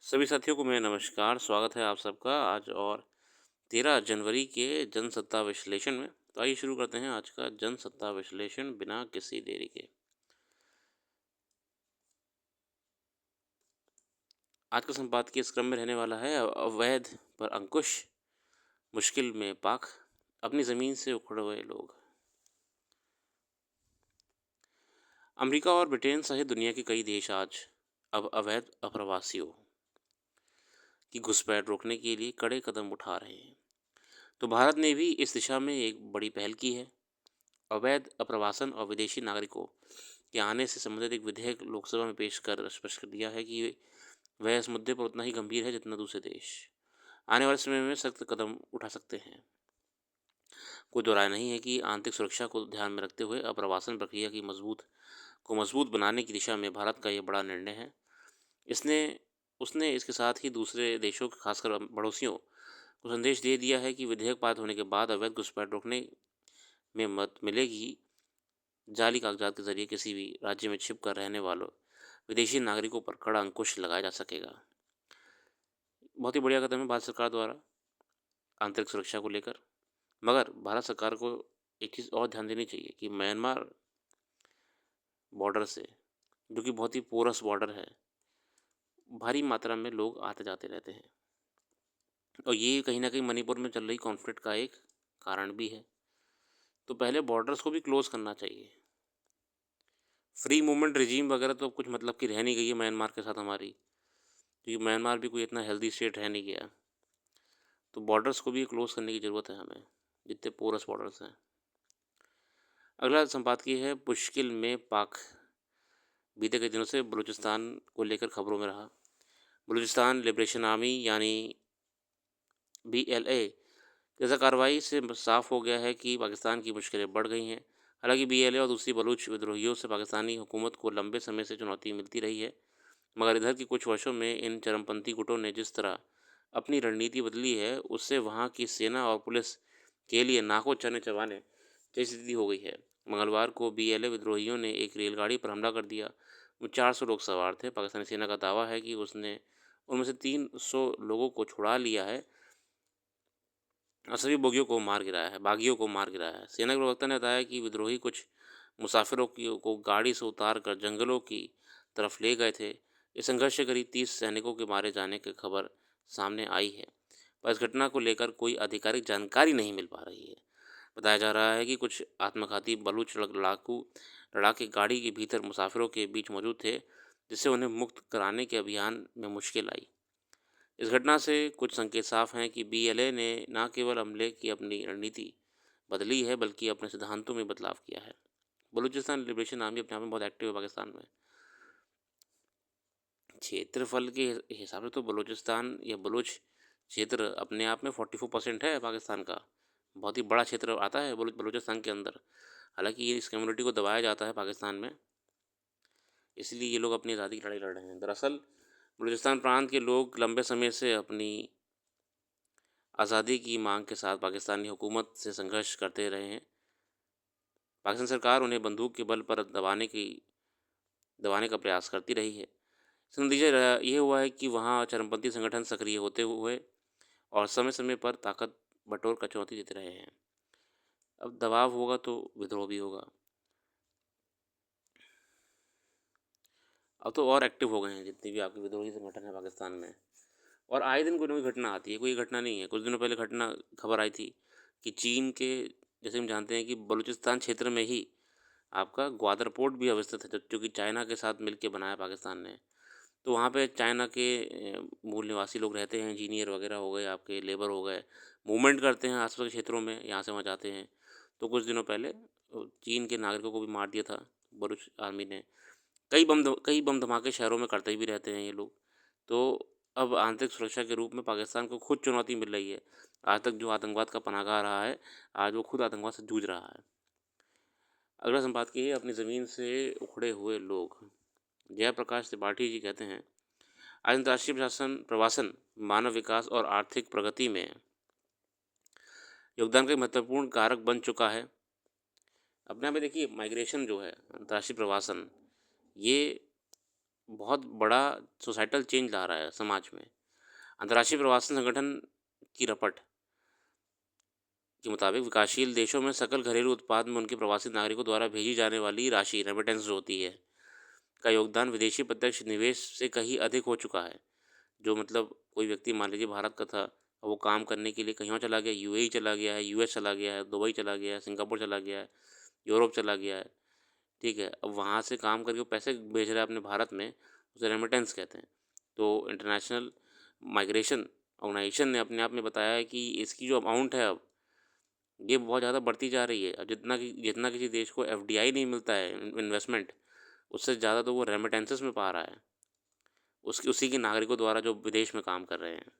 सभी साथियों को मेरा नमस्कार, स्वागत है आप सबका आज और 13 जनवरी के जनसत्ता विश्लेषण में। तो आइए शुरू करते हैं आज का जनसत्ता विश्लेषण बिना किसी देरी के। आज का संपादकीय इस क्रम में रहने वाला है अवैध पर अंकुश, मुश्किल में पाक, अपनी ज़मीन से उखड़ हुए लोग। अमेरिका और ब्रिटेन सहित दुनिया के कई देश आज अब अवैध अप्रवासियों की घुसपैठ रोकने के लिए कड़े कदम उठा रहे हैं। तो भारत ने भी इस दिशा में एक बड़ी पहल की है। अवैध अप्रवासन और विदेशी नागरिकों के आने से संबंधित एक विधेयक लोकसभा में पेश कर स्पष्ट कर दिया है कि वह इस मुद्दे पर उतना ही गंभीर है जितना दूसरे देश आने वाले समय में सख्त कदम उठा सकते हैं। कोई दो राय नहीं है कि आंतरिक सुरक्षा को ध्यान में रखते हुए अप्रवासन प्रक्रिया की मजबूत बनाने की दिशा में भारत का यह बड़ा निर्णय है। इसने उसने इसके साथ ही दूसरे देशों खासकर पड़ोसियों को संदेश दे दिया है कि विधेयक पारित होने के बाद अवैध घुसपैठ रोकने में मदद मिलेगी। जाली कागजात के जरिए किसी भी राज्य में छिप कर रहने वालों विदेशी नागरिकों पर कड़ा अंकुश लगाया जा सकेगा। बहुत ही बढ़िया कदम है भारत सरकार द्वारा आंतरिक सुरक्षा को लेकर। मगर भारत सरकार को एक चीज़ और ध्यान देनी चाहिए कि म्यांमार बॉर्डर से, जो कि बहुत ही पोरस बॉर्डर है, भारी मात्रा में लोग आते जाते रहते हैं और ये कहीं ना कहीं मणिपुर में चल रही कॉन्फ्लिक्ट का एक कारण भी है। तो पहले बॉर्डर्स को भी क्लोज करना चाहिए। फ्री मूवमेंट रिजीम वगैरह तो कुछ मतलब की रह नहीं गई है म्यांमार के साथ हमारी, क्योंकि म्यांमार भी कोई इतना हेल्दी स्टेट रह नहीं गया। तो बॉर्डर्स को भी क्लोज करने की ज़रूरत है हमें, जितने पोरस बॉर्डर्स हैं। अगला संपादकीय है मुश्किल में पाक। बीते कई दिनों से बलूचिस्तान को लेकर खबरों में रहा। बलूचिस्तान लिबरेशन आर्मी यानी BLA जैसा कार्रवाई से साफ हो गया है कि पाकिस्तान की मुश्किलें बढ़ गई हैं। हालांकि BLA और दूसरी बलूच विद्रोहियों से पाकिस्तानी हुकूमत को लंबे समय से चुनौती मिलती रही है, मगर इधर के कुछ वर्षों में इन चरमपंथी गुटों ने जिस तरह अपनी रणनीति बदली है, उससे वहाँ की सेना और पुलिस के लिए नाकों चने चबाने जैसी स्थिति हो गई है। मंगलवार को BLA विद्रोहियों ने एक रेलगाड़ी पर हमला कर दिया। 400 लोग सवार थे। पाकिस्तानी सेना का दावा है कि उसने उनमें से 300 लोगों को छुड़ा लिया है और सभी बागियों को मार गिराया है। सेना के प्रवक्ता ने बताया कि विद्रोही कुछ मुसाफिरों को गाड़ी से उतार कर जंगलों की तरफ ले गए थे। इस संघर्ष से करीब 30 सैनिकों के मारे जाने की खबर सामने आई है, पर इस घटना को लेकर कोई आधिकारिक जानकारी नहीं मिल पा रही है। बताया जा रहा है कि कुछ आत्मघाती बलूच लड़ाके गाड़ी के भीतर मुसाफिरों के बीच मौजूद थे, जिससे उन्हें मुक्त कराने के अभियान में मुश्किल आई। इस घटना से कुछ संकेत साफ हैं कि BLA ने न केवल हमले की अपनी रणनीति बदली है, बल्कि अपने सिद्धांतों में बदलाव किया है। बलूचिस्तान लिबरेशन आर्मी अपने आप में बहुत एक्टिव है पाकिस्तान में। क्षेत्रफल के हिसाब से तो बलूचिस्तान या बलूच क्षेत्र अपने आप में 44% है पाकिस्तान का। बहुत ही बड़ा क्षेत्र आता है बलूचिस्तान के अंदर। हालांकि ये इस कम्युनिटी को दबाया जाता है पाकिस्तान में, इसलिए ये लोग अपनी आज़ादी की लड़ाई लड़ रहे हैं। दरअसल बलूचिस्तान प्रांत के लोग लंबे समय से अपनी आज़ादी की मांग के साथ पाकिस्तानी हुकूमत से संघर्ष करते रहे हैं। पाकिस्तान सरकार उन्हें बंदूक के बल पर दबाने का प्रयास करती रही है। इसका नतीजा ये हुआ है कि वहाँ चरमपंथी संगठन सक्रिय होते हुए और समय समय पर ताकत बटोर कर चुनौती देते रहे हैं। अब दबाव होगा तो विद्रोह भी होगा। अब तो और एक्टिव हो गए हैं जितने भी आपके विद्रोही संगठन है पाकिस्तान में, और आए दिन कोई ना कोई घटना आती है। कोई घटना नहीं है, कुछ दिनों पहले खबर आई थी कि चीन के, जैसे हम जानते हैं कि बलूचिस्तान क्षेत्र में ही आपका ग्वादर पोर्ट भी अवस्थित है, जो कि चाइना के साथ मिलकर बनाया पाकिस्तान ने। तो वहाँ पे चाइना के मूल निवासी लोग रहते हैं, इंजीनियर वगैरह हो गए, आपके लेबर हो गए, मूवमेंट करते हैं आसपास के क्षेत्रों में, यहाँ से वहाँ जाते हैं। तो कुछ दिनों पहले चीन के नागरिकों को भी मार दिया था बलूच आर्मी ने। कई बम धमाके शहरों में करते भी रहते हैं ये लोग। तो अब आंतरिक सुरक्षा के रूप में पाकिस्तान को खुद चुनौती मिल रही है। आज तक जो आतंकवाद का पनाहगाह रहा है, आज वो खुद आतंकवाद से जूझ रहा है। अगला संपादकीय है अपनी ज़मीन से उखड़े हुए लोग। जयप्रकाश त्रिपाठी जी कहते हैं, आज अंतर्राष्ट्रीय प्रवासन मानव विकास और आर्थिक प्रगति में योगदान का एक महत्वपूर्ण कारक बन चुका है। अपने आप में देखिए, माइग्रेशन जो है, अंतर्राष्ट्रीय प्रवासन, ये बहुत बड़ा सोसाइटल चेंज ला रहा है समाज में। अंतर्राष्ट्रीय प्रवासन संगठन की रपट के मुताबिक विकासशील देशों में सकल घरेलू उत्पाद में उनके प्रवासी नागरिकों द्वारा भेजी जाने वाली राशि रेमिटेंस जो होती है का योगदान विदेशी प्रत्यक्ष निवेश से कहीं अधिक हो चुका है। जो मतलब कोई व्यक्ति मान लीजिए भारत का था और वो काम करने के लिए कहीं और चला गया, यूएई चला गया है, यूएस चला गया है, दुबई चला गया है, सिंगापुर चला गया है, यूरोप चला गया है, ठीक है। अब वहाँ से काम करके वो पैसे भेज रहा है अपने भारत में, उसे रेमिटेंस कहते हैं। तो इंटरनेशनल माइग्रेशन ऑर्गेनाइजेशन ने अपने आप में बताया है कि इसकी जो अमाउंट है अब ये बहुत ज़्यादा बढ़ती जा रही है। अब जितना किसी देश को एफडीआई नहीं मिलता है इन्वेस्टमेंट, उससे ज़्यादा तो वो रेमिटेंसेस में पा रहा है, उसकी उसी के नागरिकों द्वारा जो विदेश में काम कर रहे हैं।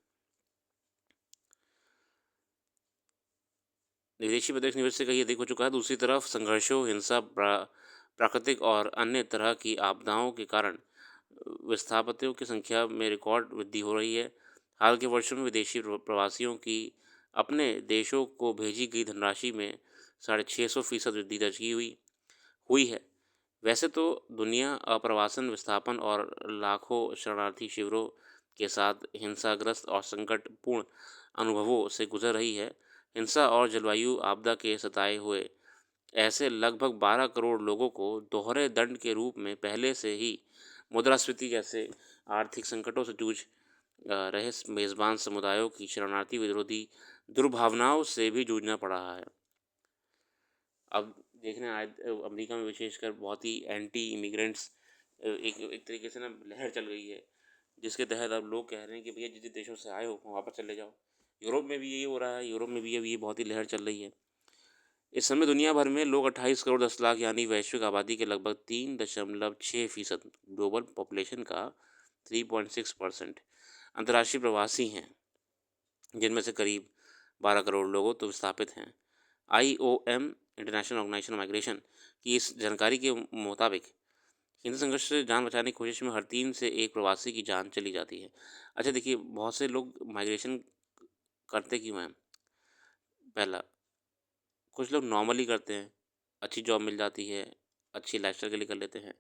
विदेशी प्रत्यक्ष निवेश से कहीं अधिक हो चुका है। दूसरी तरफ संघर्षों, हिंसा, प्राकृतिक और अन्य तरह की आपदाओं के कारण विस्थापितों की संख्या में रिकॉर्ड वृद्धि हो रही है। हाल के वर्षों में विदेशी प्रवासियों की अपने देशों को भेजी गई धनराशि में 650% वृद्धि दर्ज की हुई है। वैसे तो दुनिया अप्रवासन विस्थापन और लाखों शरणार्थी शिविरों के साथ हिंसाग्रस्त और संकटपूर्ण अनुभवों से गुजर रही है। हिंसा और जलवायु आपदा के सताए हुए ऐसे लगभग 12 करोड़ लोगों को दोहरे दंड के रूप में पहले से ही मुद्रास्फीति जैसे आर्थिक संकटों से जूझ रहे मेज़बान समुदायों की शरणार्थी विरोधी दुर्भावनाओं से भी जूझना पड़ रहा है। अब देखने आए अमेरिका में विशेषकर बहुत ही एंटी इमिग्रेंट्स एक एक तरीके से ना लहर चल गई है, जिसके तहत अब लोग कह रहे हैं कि भैया जिस जिस देशों से आए हो वहाँ वापस चले जाओ। यूरोप में भी यही हो रहा है, यूरोप में भी अब ये बहुत ही लहर चल रही है। इस समय दुनिया भर में लोग 28 करोड़ 10 लाख यानी वैश्विक आबादी के लगभग 3.6% ग्लोबल पॉपुलेशन का 3.6% अंतर्राष्ट्रीय प्रवासी हैं, जिनमें से करीब 12 करोड़ लोग तो विस्थापित हैं। IOM इंटरनेशनल ऑर्गेनाइजेशन माइग्रेशन की इस जानकारी के मुताबिक हिंसा संघर्ष से जान बचाने की कोशिश में हर 3 से 1 प्रवासी की जान चली जाती है। अच्छा देखिए, बहुत से लोग माइग्रेशन करते क्यों हैं? पहला, कुछ लोग नॉर्मली करते हैं, अच्छी जॉब मिल जाती है, अच्छी लाइफ़स्टाइल के लिए कर लेते हैं।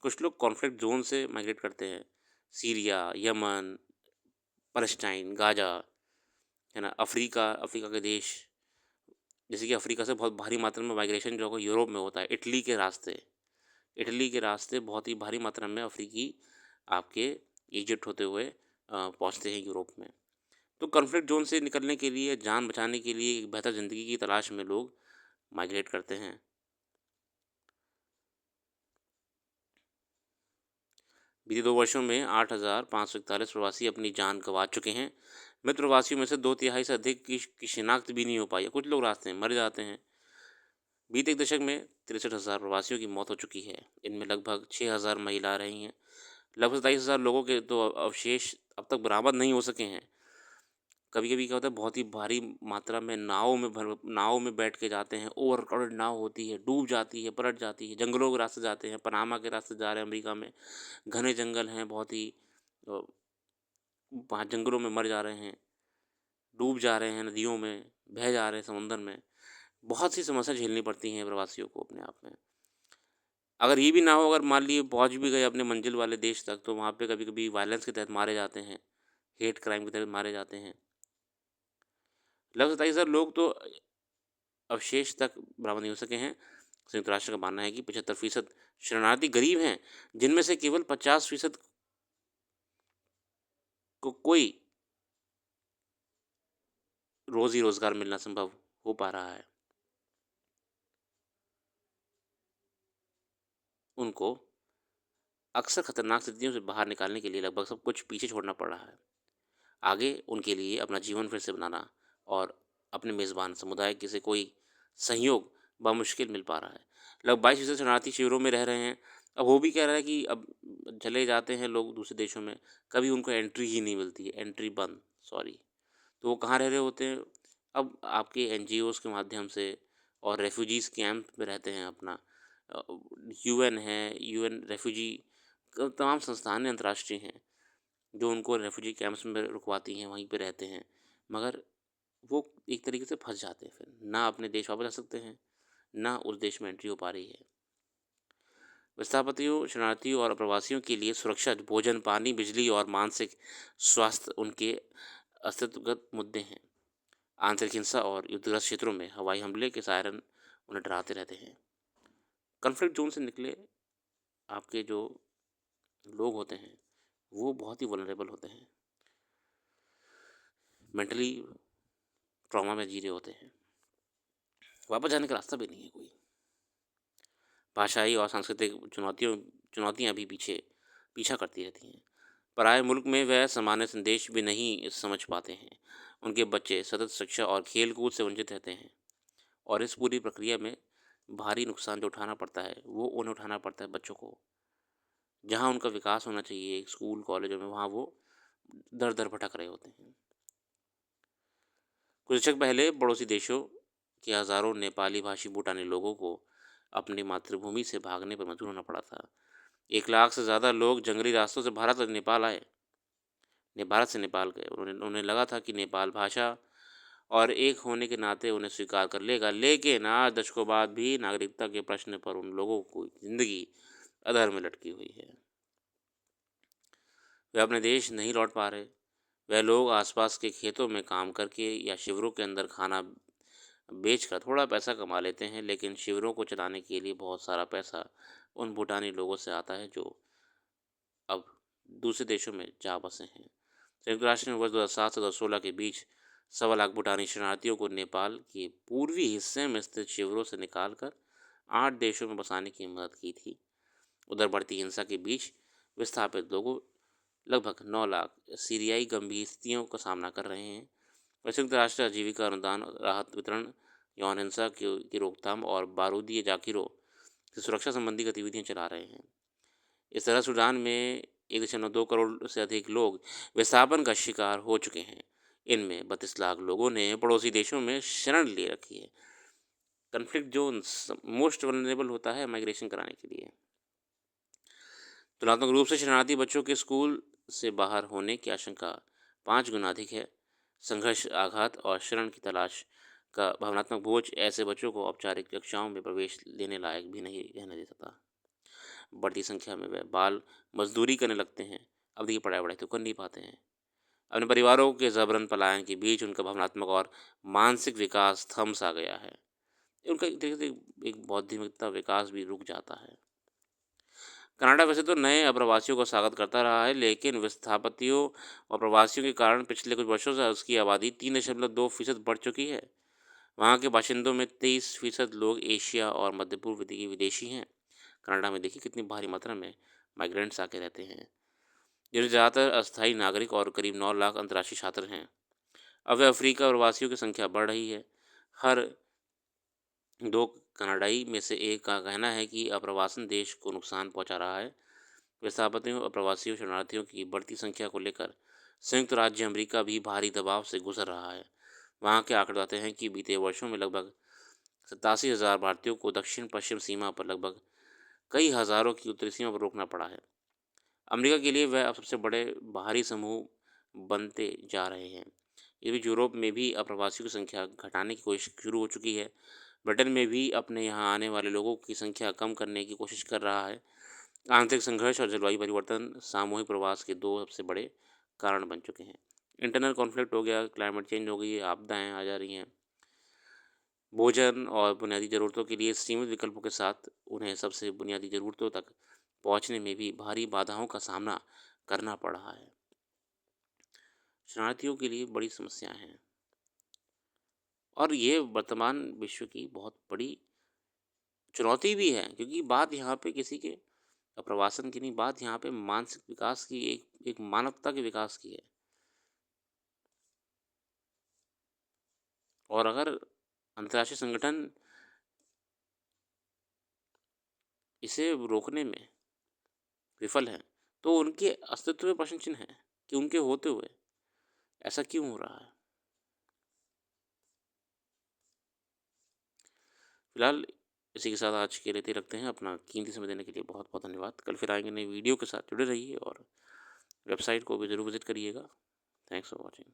कुछ लोग कॉन्फ्लिक्ट ज़ोन से माइग्रेट करते हैं, सीरिया, यमन, पैलेस्टाइन, गाज़ा, है ना? अफ्रीका के देश, जैसे कि अफ्रीका से बहुत भारी मात्रा में माइग्रेशन जो है यूरोप में होता है, इटली के रास्ते बहुत ही भारी मात्रा में अफ्रीकी आपके इजिप्ट होते हुए पहुँचते हैं यूरोप में। तो कॉन्फ्लिक्ट ज़ोन से निकलने के लिए, जान बचाने के लिए, एक बेहतर ज़िंदगी की तलाश में लोग माइग्रेट करते हैं। बीते 2 वर्षों में 8,541 प्रवासी अपनी जान गँवा चुके हैं। मृत प्रवासियों में से 2 तिहाई से अधिक की शिनाख्त भी नहीं हो पाई है। कुछ लोग रास्ते में मर जाते हैं। बीते एक दशक में 63,000 प्रवासियों की मौत हो चुकी है। इनमें लगभग 6,000 महिला रही हैं। लगभग 27,000 लोगों के तो अवशेष अब तक बरामद नहीं हो सके हैं। कभी-कभी क्या होता है, बहुत ही भारी मात्रा में नाव में बैठ के जाते हैं, ओवर क्राउडेड नाव होती है, डूब जाती है, पलट जाती है, जंगलों के रास्ते जाते हैं, पनामा के रास्ते जा रहे हैं अमेरिका में, घने जंगल हैं, बहुत ही अ, वहाँ जंगलों में मर जा रहे हैं, डूब जा रहे हैं नदियों में, बह जा रहे हैं समुंदर में। बहुत सी समस्या झेलनी पड़ती हैं प्रवासियों को अपने आप में। अगर ये भी ना हो, अगर मान लीजिए पहुँच भी गए अपने मंजिल वाले देश तक, तो वहाँ पे कभी-कभी वायलेंस के तहत मारे जाते हैं, हेट क्राइम के तहत मारे जाते हैं। लगभग 27,000 लोग तो अवशेष तक बरामद नहीं हो सके हैं। संयुक्त राष्ट्र का मानना है कि 75% शरणार्थी गरीब हैं, जिनमें से केवल 50% को कोई रोज़ी-रोज़गार मिलना संभव हो पा रहा है। उनको अक्सर खतरनाक स्थितियों से बाहर निकालने के लिए लगभग सब कुछ पीछे छोड़ना पड़ रहा है। आगे उनके लिए अपना जीवन फिर से बनाना और अपने मेज़बान समुदाय के से कोई सहयोग बमुश्किल मिल पा रहा है। लगभग 22% शरणार्थी शिविरों में रह रहे हैं। अब वो भी कह रहा है कि अब चले जाते हैं लोग दूसरे देशों में, कभी उनको एंट्री ही नहीं मिलती है, एंट्री बंद, सॉरी। तो वो कहाँ रह रहे होते हैं? अब आपके एनजीओज़ के माध्यम से और रेफ्यूजीज़ कैंप में रहते हैं अपना। यूएन है, यूएन रेफ्यूजी तमाम संस्थानें अंतर्राष्ट्रीय हैं, जो उनको रेफ्यूजी कैंप्स में रुकवाती हैं, वहीं पे रहते हैं। मगर वो एक तरीके से फँस जाते हैं फिर, ना अपने देश वापस आ सकते हैं, ना उस देश में एंट्री हो पा रही है। विस्थापितों, शरणार्थियों और प्रवासियों के लिए सुरक्षा, भोजन, पानी, बिजली और मानसिक स्वास्थ्य उनके अस्तित्वगत मुद्दे हैं। आंतरिक हिंसा और युद्धग्रस्त क्षेत्रों में हवाई हमले के सायरन उन्हें डराते रहते हैं। कॉन्फ्लिक्ट जोन से निकले आपके जो लोग होते हैं वो बहुत ही वल्नरेबल होते हैं, मेंटली ट्रॉमा में जी रहे होते हैं, वापस जाने का रास्ता भी नहीं है कोई। भाषाई और सांस्कृतिक चुनौतियाँ भी पीछा करती रहती हैं। पराए मुल्क में वह सामान्य संदेश भी नहीं समझ पाते हैं। उनके बच्चे सतत शिक्षा और खेल कूद से वंचित रहते हैं और इस पूरी प्रक्रिया में भारी नुकसान जो उठाना पड़ता है वो उन्हें उठाना पड़ता है बच्चों को। जहाँ उनका विकास होना चाहिए स्कूल कॉलेजों में, वहाँ वो दर दर भटक रहे होते हैं। कुछ दशक पहले पड़ोसी देशों के हज़ारों नेपाली भाषी भूटानी लोगों को अपनी मातृभूमि से भागने पर मजबूर होना पड़ा था। 1 लाख से ज़्यादा लोग जंगली रास्तों से भारत और नेपाल आए। भारत से नेपाल गए। उन्हें लगा था कि नेपाल भाषा और एक होने के नाते उन्हें स्वीकार कर लेगा, लेकिन आज दशकों बाद भी नागरिकता के प्रश्न पर उन लोगों की ज़िंदगी अधर में लटकी हुई है। वे अपने देश नहीं लौट पा रहे। वह लोग आसपास के खेतों में काम करके या शिविरों के अंदर खाना बेचकर थोड़ा पैसा कमा लेते हैं, लेकिन शिविरों को चलाने के लिए बहुत सारा पैसा उन भूटानी लोगों से आता है जो अब दूसरे देशों में जा बसे हैं। संयुक्त राष्ट्र ने वर्ष 2007 से 2016 के बीच 1.25 लाख भूटानी शरणार्थियों को नेपाल के पूर्वी हिस्से में स्थित शिविरों से निकालकर 8 देशों में बसाने की मदद की थी। उधर बढ़ती हिंसा के बीच विस्थापित लोगों लगभग 9 लाख सीरियाई गंभीर स्थितियों का सामना कर रहे हैं। संयुक्त राष्ट्र आजीविका अनुदान, राहत वितरण, यौन हिंसा की रोकथाम और बारूदी जाकिरों की सुरक्षा संबंधी गतिविधियां चला रहे हैं। इस तरह सूडान में 1.2 करोड़ से अधिक लोग विस्थापन का शिकार हो चुके हैं। इनमें 32 लाख लोगों ने पड़ोसी देशों में शरण ले रखी है। कन्फ्लिक्ट जोन्स मोस्ट वल्नरेबल होता है माइग्रेशन कराने के लिए। तुलनात्मक रूप से शरणार्थी बच्चों के स्कूल से बाहर होने की आशंका 5 गुना अधिक है। संघर्ष, आघात और शरण की तलाश का भावनात्मक बोझ ऐसे बच्चों को औपचारिक कक्षाओं में प्रवेश लेने लायक भी नहीं रहने देता। बढ़ती संख्या में वह बाल मजदूरी करने लगते हैं। अब देखिए पढ़ाई तो कर नहीं पाते हैं। अपने परिवारों के जबरन पलायन के बीच उनका भावनात्मक और मानसिक विकास थम सा गया है। उनका एक तरीके से एक बौद्धिकता विकास भी रुक जाता है। कनाडा वैसे तो नए अप्रवासियों का स्वागत करता रहा है, लेकिन विस्थापितों और प्रवासियों के कारण पिछले कुछ वर्षों से उसकी आबादी 3.2% बढ़ चुकी है। वहाँ के बाशिंदों में 23% लोग एशिया और मध्य पूर्व के विदेशी हैं। कनाडा में देखिए कितनी भारी मात्रा में माइग्रेंट्स आके रहते हैं, जिनमें ज़्यादातर अस्थायी नागरिक और करीब 9 लाख अंतर्राष्ट्रीय छात्र हैं। अब अफ्रीका प्रवासियों की संख्या बढ़ रही है। हर 2 कनाडाई में से एक का कहना है कि अप्रवासन देश को नुकसान पहुंचा रहा है। विस्थापितों और प्रवासियों शरणार्थियों की बढ़ती संख्या को लेकर संयुक्त राज्य अमेरिका भी भारी दबाव से गुजर रहा है। वहाँ के आंकड़े बताते हैं कि बीते वर्षों में लगभग 87,000 भारतीयों को दक्षिण पश्चिम सीमा पर लगभग कई हज़ारों की उत्तरी सीमा पर रोकना पड़ा है। अमेरिका के लिए वह अब सबसे बड़े बाहरी समूह बनते जा रहे हैं। ये भी यूरोप में भी अप्रवासियों की संख्या घटाने की कोशिश शुरू हो चुकी है। ब्रिटेन में भी अपने यहाँ आने वाले लोगों की संख्या कम करने की कोशिश कर रहा है। आंतरिक संघर्ष और जलवायु परिवर्तन सामूहिक प्रवास के 2 सबसे बड़े कारण बन चुके हैं। इंटरनल कॉन्फ्लिक्ट हो गया, क्लाइमेट चेंज हो गई, आपदाएं आ जा रही हैं। भोजन और बुनियादी ज़रूरतों के लिए सीमित विकल्पों के साथ उन्हें सबसे बुनियादी ज़रूरतों तक पहुंचने में भी भारी बाधाओं का सामना करना पड़ रहा है। शरणार्थियों के लिए बड़ी समस्याएं हैं और ये वर्तमान विश्व की बहुत बड़ी चुनौती भी है, क्योंकि बात यहाँ पे किसी के प्रवासन की नहीं, बात यहाँ पे मानसिक विकास की, एक मानवता के विकास की है। और अगर अंतर्राष्ट्रीय संगठन इसे रोकने में विफल है तो उनके अस्तित्व में प्रश्न चिन्ह है कि उनके होते हुए ऐसा क्यों हो रहा है। फिलहाल इसी के साथ आज के लिए इतना ही रखते हैं। अपना कीमती समय देने के लिए बहुत बहुत धन्यवाद। कल फिर आएंगे नई वीडियो के साथ, जुड़े रहिए और वेबसाइट को भी ज़रूर विजिट करिएगा। Thanks for watching.